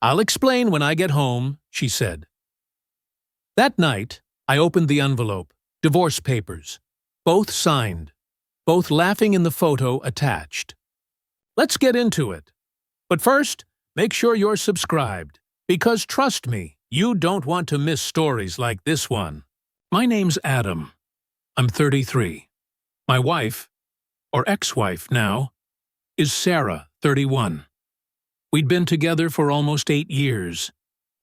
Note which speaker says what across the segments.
Speaker 1: "I'll explain when I get home," she said. That night, I opened the envelope, divorce papers, both signed, both laughing in the photo attached. Let's get into it. But first, make sure you're subscribed, because trust me, you don't want to miss stories like this one. My name's Adam. I'm 33. My wife, or ex-wife now, is Sarah, 31. We'd been together for almost 8 years,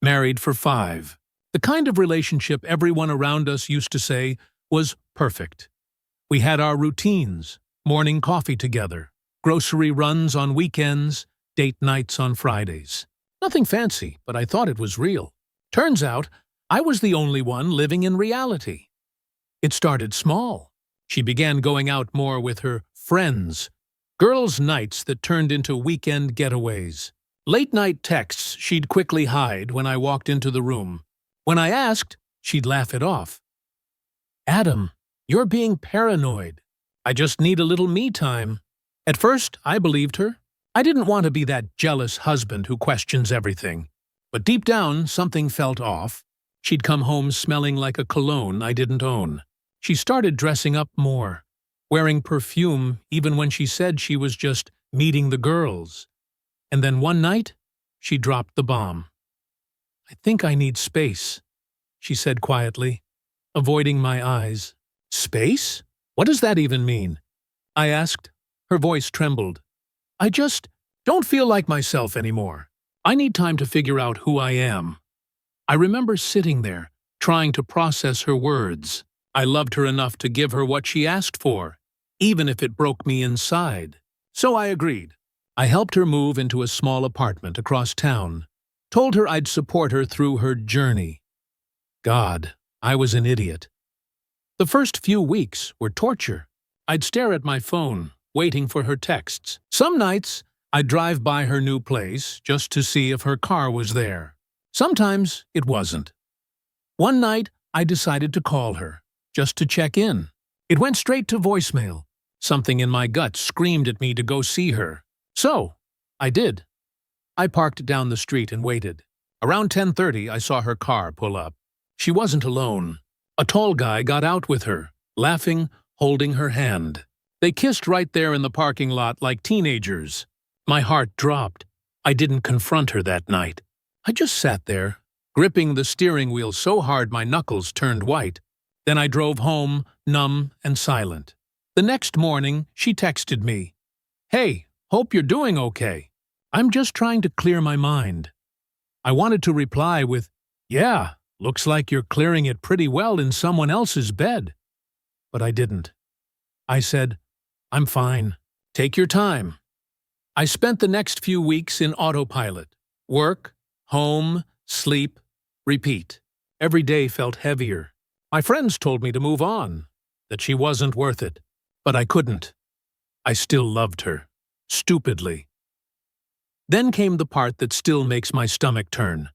Speaker 1: married for 5. The kind of relationship everyone around us used to say was perfect. We had our routines, morning coffee together, grocery runs on weekends, date nights on Fridays. Nothing fancy, but I thought it was real. Turns out, I was the only one living in reality. It started small. She began going out more with her friends, girls' nights that turned into weekend getaways. Late-night texts she'd quickly hide when I walked into the room. When I asked, she'd laugh it off. "Adam, you're being paranoid. I just need a little me time." At first, I believed her. I didn't want to be that jealous husband who questions everything. But deep down, something felt off. She'd come home smelling like a cologne I didn't own. She started dressing up more, wearing perfume even when she said she was just meeting the girls. And then one night, she dropped the bomb. "I think I need space," she said quietly, avoiding my eyes. "Space? What does that even mean?" I asked. Her voice trembled. "I just don't feel like myself anymore. I need time to figure out who I am." I remember sitting there, trying to process her words. I loved her enough to give her what she asked for, even if it broke me inside. So I agreed. I helped her move into a small apartment across town, told her I'd support her through her journey. God, I was an idiot. The first few weeks were torture. I'd stare at my phone, waiting for her texts. Some nights, I'd drive by her new place just to see if her car was there. Sometimes it wasn't. One night, I decided to call her, just to check in. It went straight to voicemail. Something in my gut screamed at me to go see her. So, I did. I parked down the street and waited. Around 10:30, I saw her car pull up. She wasn't alone. A tall guy got out with her, laughing, holding her hand. They kissed right there in the parking lot like teenagers. My heart dropped. I didn't confront her that night. I just sat there, gripping the steering wheel so hard my knuckles turned white. Then I drove home, numb and silent. The next morning, she texted me, "Hey, hope you're doing okay. I'm just trying to clear my mind." I wanted to reply with, "Yeah, looks like you're clearing it pretty well in someone else's bed." But I didn't. I said, "I'm fine. Take your time." I spent the next few weeks in autopilot. Work, home, sleep, repeat. Every day felt heavier. My friends told me to move on, that she wasn't worth it. But I couldn't. I still loved her. Stupidly. Then came the part that still makes my stomach turn.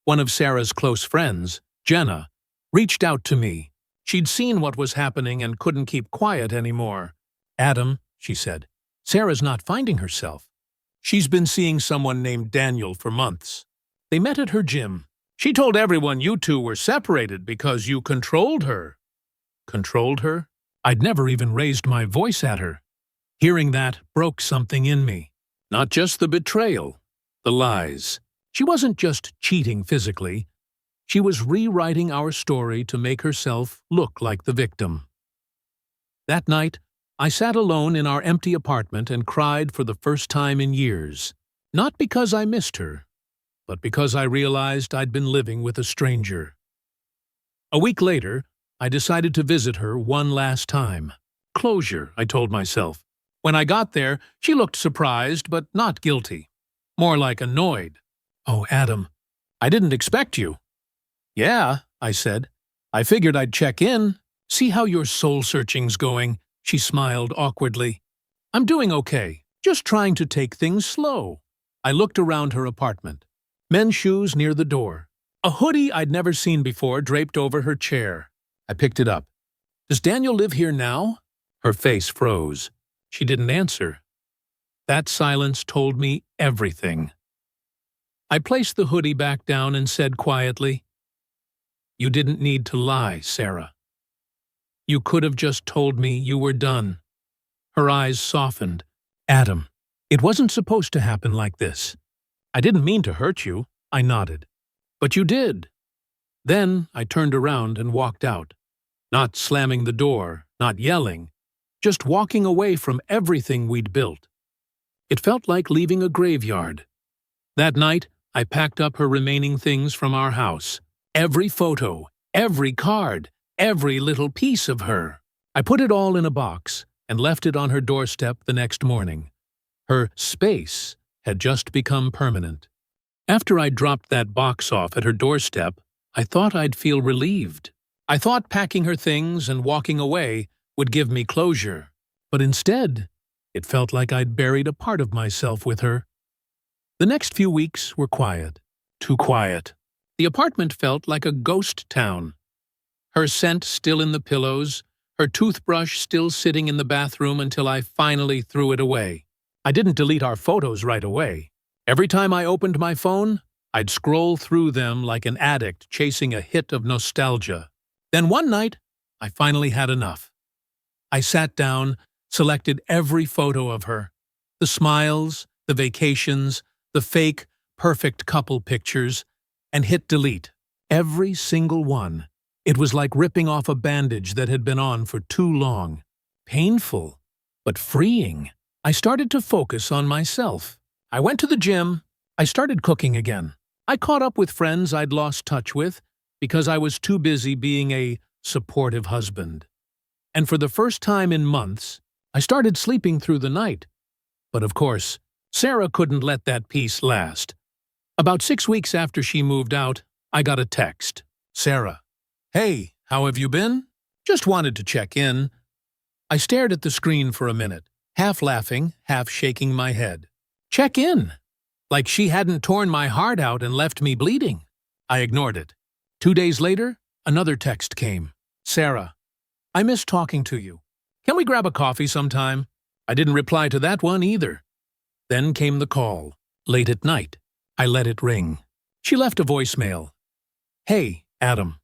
Speaker 1: One of Sarah's close friends, Jenna, reached out to me. She'd seen what was happening and couldn't keep quiet anymore. "Adam," she said, "Sarah's not finding herself. She's been seeing someone named Daniel for months. They met at her gym. She told everyone you two were separated because you controlled her." Controlled her? I'd never even raised my voice at her. Hearing that broke something in me. Not just the betrayal, the lies. She wasn't just cheating physically. She was rewriting our story to make herself look like the victim. That night, I sat alone in our empty apartment and cried for the first time in years. Not because I missed her, but because I realized I'd been living with a stranger. A week later, I decided to visit her one last time. Closure, I told myself. When I got there, she looked surprised but not guilty. More like annoyed. "Oh, Adam, I didn't expect you." "Yeah," I said. "I figured I'd check in, see how your soul-searching's going." She smiled awkwardly. "I'm doing okay, just trying to take things slow." I looked around her apartment. Men's shoes near the door. A hoodie I'd never seen before draped over her chair. I picked it up. "Does Daniel live here now?" Her face froze. She didn't answer. That silence told me everything. I placed the hoodie back down and said quietly, "You didn't need to lie, Sarah. You could have just told me you were done." Her eyes softened. "Adam, it wasn't supposed to happen like this. I didn't mean to hurt you," I nodded. "But you did." Then I turned around and walked out, not slamming the door, not yelling, just walking away from everything we'd built. It felt like leaving a graveyard. That night, I packed up her remaining things from our house. Every photo, every card, every little piece of her. I put it all in a box and left it on her doorstep the next morning. Her space had just become permanent. After I dropped that box off at her doorstep, I thought I'd feel relieved. I thought packing her things and walking away would give me closure. But instead, it felt like I'd buried a part of myself with her. The next few weeks were quiet. Too quiet. The apartment felt like a ghost town. Her scent still in the pillows, her toothbrush still sitting in the bathroom until I finally threw it away. I didn't delete our photos right away. Every time I opened my phone, I'd scroll through them like an addict chasing a hit of nostalgia. Then one night, I finally had enough. I sat down, selected every photo of her. The smiles, the vacations, the fake, perfect couple pictures, and hit delete. Every single one. It was like ripping off a bandage that had been on for too long. Painful, but freeing. I started to focus on myself. I went to the gym. I started cooking again. I caught up with friends I'd lost touch with because I was too busy being a supportive husband. And for the first time in months, I started sleeping through the night. But of course, Sarah couldn't let that peace last. About 6 weeks after she moved out, I got a text. "Sarah, hey, how have you been? Just wanted to check in." I stared at the screen for a minute, half laughing, half shaking my head. Check in? Like she hadn't torn my heart out and left me bleeding. I ignored it. 2 days later, another text came. "Sarah, I miss talking to you. Can we grab a coffee sometime?" I didn't reply to that one either. Then came the call, late at night. I let it ring. She left a voicemail. "Hey, Adam.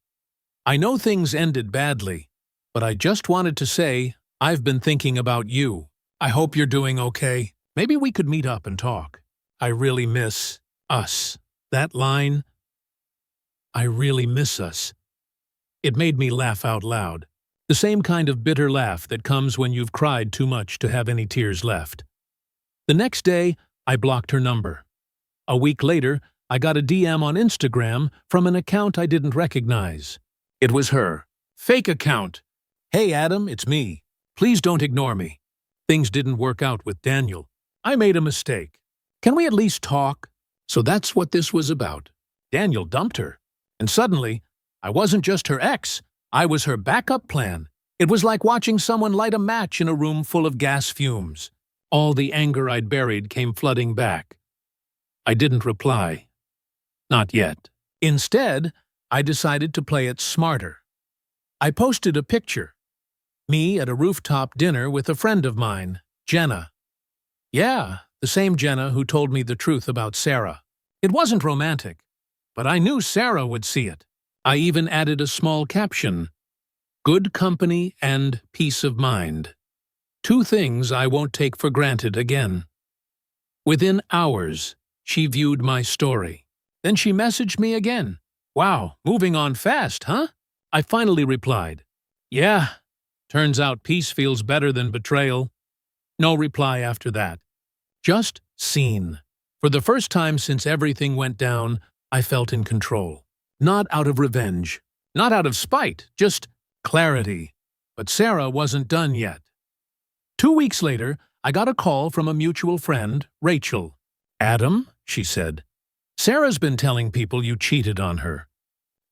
Speaker 1: I know things ended badly, but I just wanted to say I've been thinking about you. I hope you're doing okay. Maybe we could meet up and talk. I really miss us." That line, "I really miss us." It made me laugh out loud. The same kind of bitter laugh that comes when you've cried too much to have any tears left. The next day, I blocked her number. A week later, I got a DM on Instagram from an account I didn't recognize. It was her. Fake account. "Hey Adam, it's me. Please don't ignore me. Things didn't work out with Daniel. I made a mistake. Can we at least talk?" So that's what this was about. Daniel dumped her. And suddenly, I wasn't just her ex, I was her backup plan. It was like watching someone light a match in a room full of gas fumes. All the anger I'd buried came flooding back. I didn't reply. Not yet. Instead, I decided to play it smarter. I posted a picture. Me at a rooftop dinner with a friend of mine, Jenna. Yeah, the same Jenna who told me the truth about Sarah. It wasn't romantic, but I knew Sarah would see it. I even added a small caption. "Good company and peace of mind. 2 things I won't take for granted again." Within hours, she viewed my story. Then she messaged me again. "Wow, moving on fast, huh?" I finally replied. "Yeah, turns out peace feels better than betrayal." No reply after that. Just seen. For the first time since everything went down, I felt in control. Not out of revenge. Not out of spite. Just clarity. But Sarah wasn't done yet. 2 weeks later, I got a call from a mutual friend, Rachel. "Adam," she said, "Sarah's been telling people you cheated on her."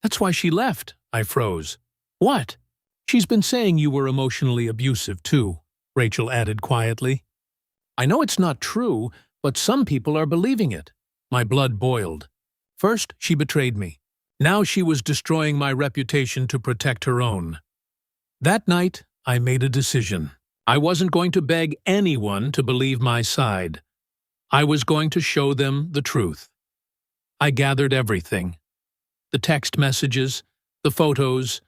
Speaker 1: "That's why she left." I froze. "What?" "She's been saying you were emotionally abusive too," Rachel added quietly. "I know it's not true, but some people are believing it." My blood boiled. First, she betrayed me. Now she was destroying my reputation to protect her own. That night, I made a decision. I wasn't going to beg anyone to believe my side. I was going to show them the truth. I gathered everything. The text messages, the photos,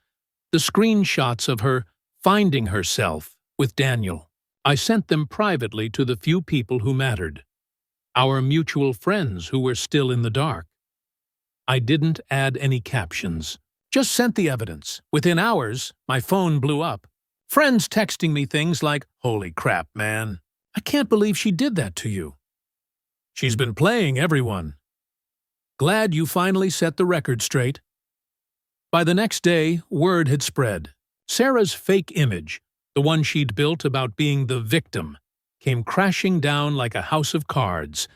Speaker 1: the screenshots of her finding herself with Daniel. I sent them privately to the few people who mattered. Our mutual friends who were still in the dark. I didn't add any captions. Just sent the evidence. Within hours, my phone blew up. Friends texting me things like, "Holy crap, man. I can't believe she did that to you. She's been playing everyone. Glad you finally set the record straight." By the next day, word had spread. Sarah's fake image, the one she'd built about being the victim, came crashing down like a house of cards,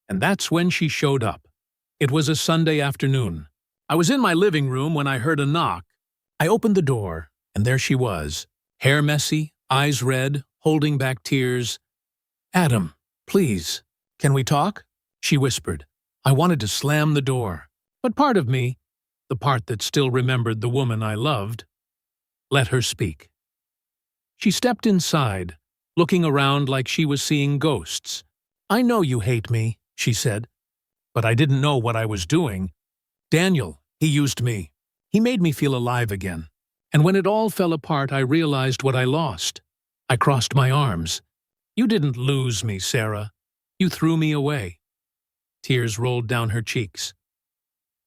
Speaker 1: and that's when she showed up. It was a Sunday afternoon. I was in my living room when I heard a knock. I opened the door, and there she was, hair messy, eyes red, holding back tears. "Adam, please, can we talk?" she whispered. I wanted to slam the door, but part of me, the part that still remembered the woman I loved, let her speak. She stepped inside, looking around like she was seeing ghosts. "I know you hate me," she said, "but I didn't know what I was doing. Daniel, he used me. He made me feel alive again. And when it all fell apart, I realized what I lost. I crossed my arms. You didn't lose me, Sarah. You threw me away." Tears rolled down her cheeks.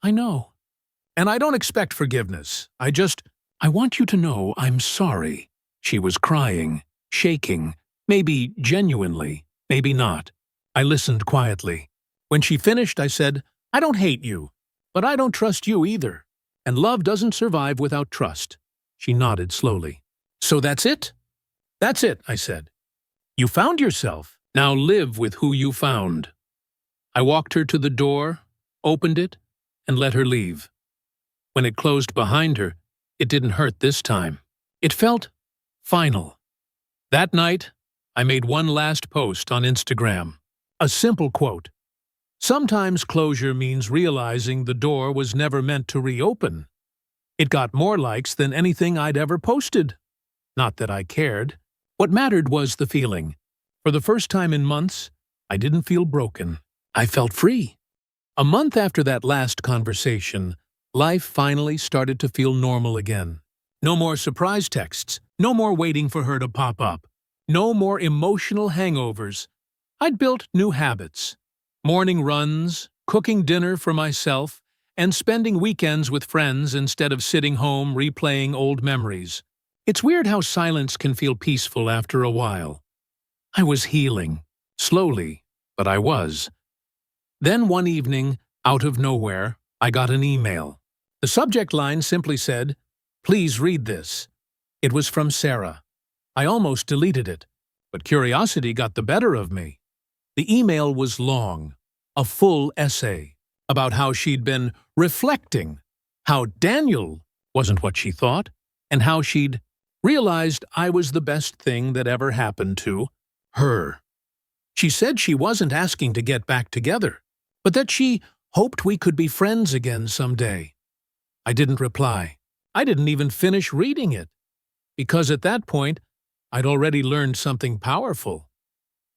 Speaker 1: "I know. And I don't expect forgiveness. I want you to know I'm sorry." She was crying, shaking, maybe genuinely, maybe not. I listened quietly. When she finished, I said, "I don't hate you, but I don't trust you either. And love doesn't survive without trust." She nodded slowly. "So that's it?" "That's it," I said. "You found yourself. Now live with who you found." I walked her to the door, opened it, and let her leave. When it closed behind her, it didn't hurt this time. It felt final. That night, I made one last post on Instagram. A simple quote. Sometimes closure means realizing the door was never meant to reopen. It got more likes than anything I'd ever posted. Not that I cared. What mattered was the feeling. For the first time in months, I didn't feel broken. I felt free. A month after that last conversation, life finally started to feel normal again. No more surprise texts, no more waiting for her to pop up, no more emotional hangovers. I'd built new habits. Morning runs, cooking dinner for myself, and spending weekends with friends instead of sitting home replaying old memories. It's weird how silence can feel peaceful after a while. I was healing. Slowly, but I was. Then one evening, out of nowhere, I got an email. The subject line simply said, "Please read this." It was from Sarah. I almost deleted it, but curiosity got the better of me. The email was long, a full essay, about how she'd been reflecting, how Daniel wasn't what she thought, and how she'd realized I was the best thing that ever happened to her. She said she wasn't asking to get back together, but that she hoped we could be friends again someday. I didn't reply. I didn't even finish reading it, because at that point, I'd already learned something powerful.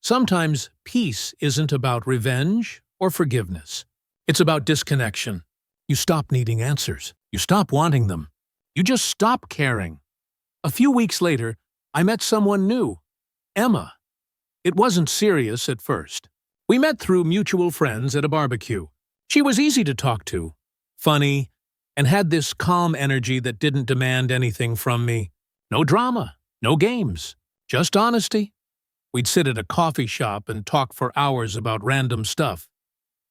Speaker 1: Sometimes peace isn't about revenge or forgiveness. It's about disconnection. You stop needing answers. You stop wanting them. You just stop caring. A few weeks later, I met someone new, Emma. It wasn't serious at first. We met through mutual friends at a barbecue. She was easy to talk to, funny, and had this calm energy that didn't demand anything from me. No drama, no games, just honesty. We'd sit at a coffee shop and talk for hours about random stuff.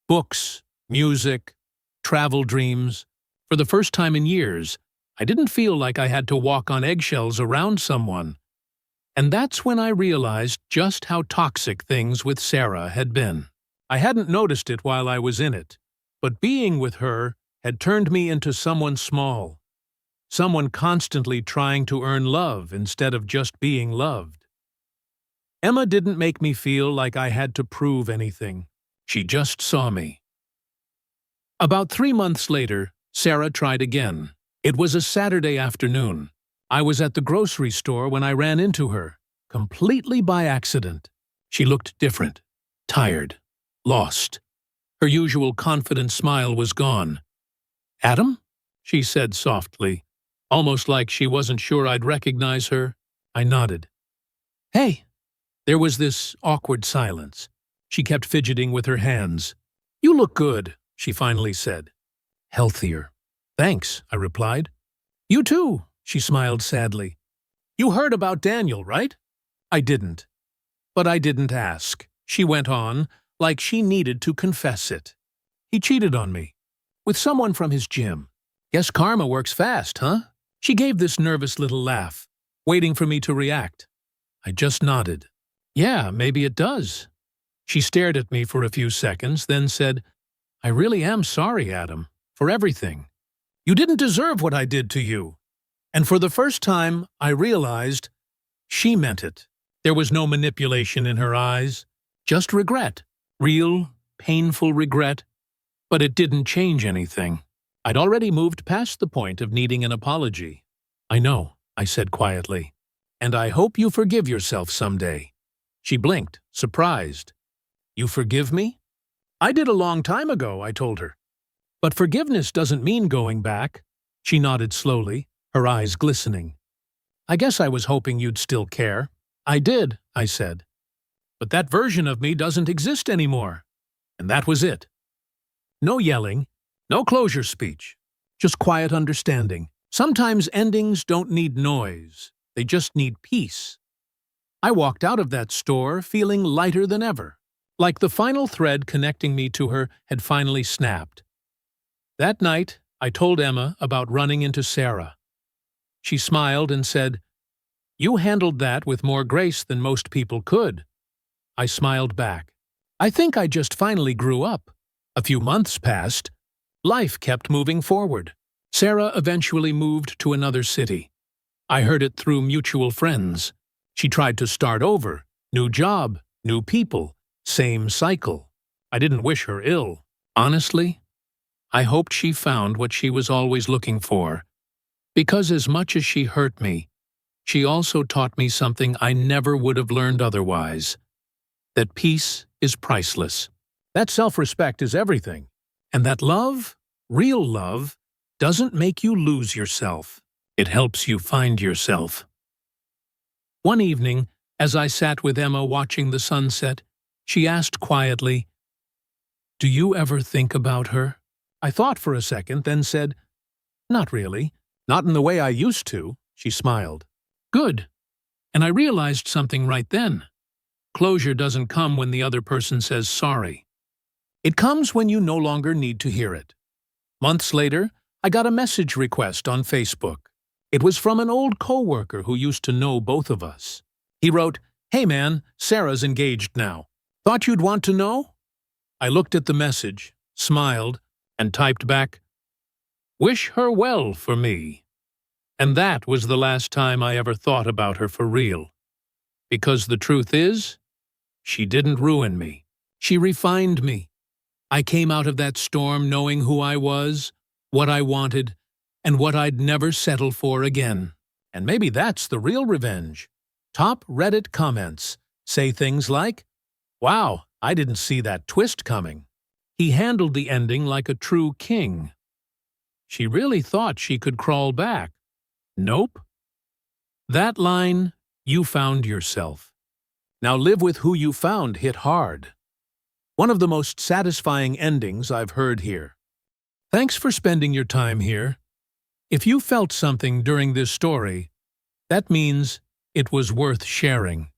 Speaker 1: Books, music, travel dreams. For the first time in years, I didn't feel like I had to walk on eggshells around someone. And that's when I realized just how toxic things with Sarah had been. I hadn't noticed it while I was in it, but being with her had turned me into someone small, someone constantly trying to earn love instead of just being loved. Emma didn't make me feel like I had to prove anything. She just saw me. About 3 months later, Sarah tried again. It was a Saturday afternoon. I was at the grocery store when I ran into her, completely by accident. She looked different, tired, lost. Her usual confident smile was gone. "Adam?" she said softly, almost like she wasn't sure I'd recognize her. I nodded. "Hey." There was this awkward silence. She kept fidgeting with her hands. "You look good," she finally said. "Healthier." "Thanks," I replied. "You too," she smiled sadly. "You heard about Daniel, right?" I didn't. But I didn't ask. She went on, like she needed to confess it. "He cheated on me. With someone from his gym. Guess karma works fast, huh?" She gave this nervous little laugh, waiting for me to react. I just nodded. "Yeah, maybe it does." She stared at me for a few seconds, then said, "I really am sorry, Adam, for everything. You didn't deserve what I did to you." And for the first time, I realized she meant it. There was no manipulation in her eyes, just regret. Real, painful regret. But it didn't change anything. I'd already moved past the point of needing an apology. "I know," I said quietly. "And I hope you forgive yourself someday." She blinked, surprised. "You forgive me?" "I did a long time ago," I told her. "But forgiveness doesn't mean going back." She nodded slowly, her eyes glistening. "I guess I was hoping you'd still care." "I did," I said. "But that version of me doesn't exist anymore." And that was it. No yelling, no closure speech, just quiet understanding. Sometimes endings don't need noise, they just need peace. I walked out of that store feeling lighter than ever, like the final thread connecting me to her had finally snapped. That night, I told Emma about running into Sarah. She smiled and said, "You handled that with more grace than most people could." I smiled back. I think I just finally grew up. A few months passed. Life kept moving forward. Sarah eventually moved to another city. I heard it through mutual friends. She tried to start over. New job, new people, same cycle. I didn't wish her ill. Honestly, I hoped she found what she was always looking for. Because as much as she hurt me, she also taught me something I never would have learned otherwise. That peace is priceless. That self-respect is everything. And that love, real love, doesn't make you lose yourself. It helps you find yourself. One evening, as I sat with Emma watching the sunset, she asked quietly, "Do you ever think about her?" I thought for a second, then said, "Not really. Not in the way I used to." She smiled. "Good." And I realized something right then. Closure doesn't come when the other person says sorry. It comes when you no longer need to hear it. Months later, I got a message request on Facebook. It was from an old coworker who used to know both of us. He wrote, "Hey man, Sarah's engaged now. Thought you'd want to know?" I looked at the message, smiled, and typed back, "Wish her well for me." And that was the last time I ever thought about her for real. Because the truth is, she didn't ruin me. She refined me. I came out of that storm knowing who I was, what I wanted, and what I'd never settle for again. And maybe that's the real revenge. Top Reddit comments say things like, "Wow, I didn't see that twist coming. He handled the ending like a true king. She really thought she could crawl back. Nope." That line, "You found yourself. Now live with who you found," hit hard. One of the most satisfying endings I've heard here. Thanks for spending your time here. If you felt something during this story, that means it was worth sharing.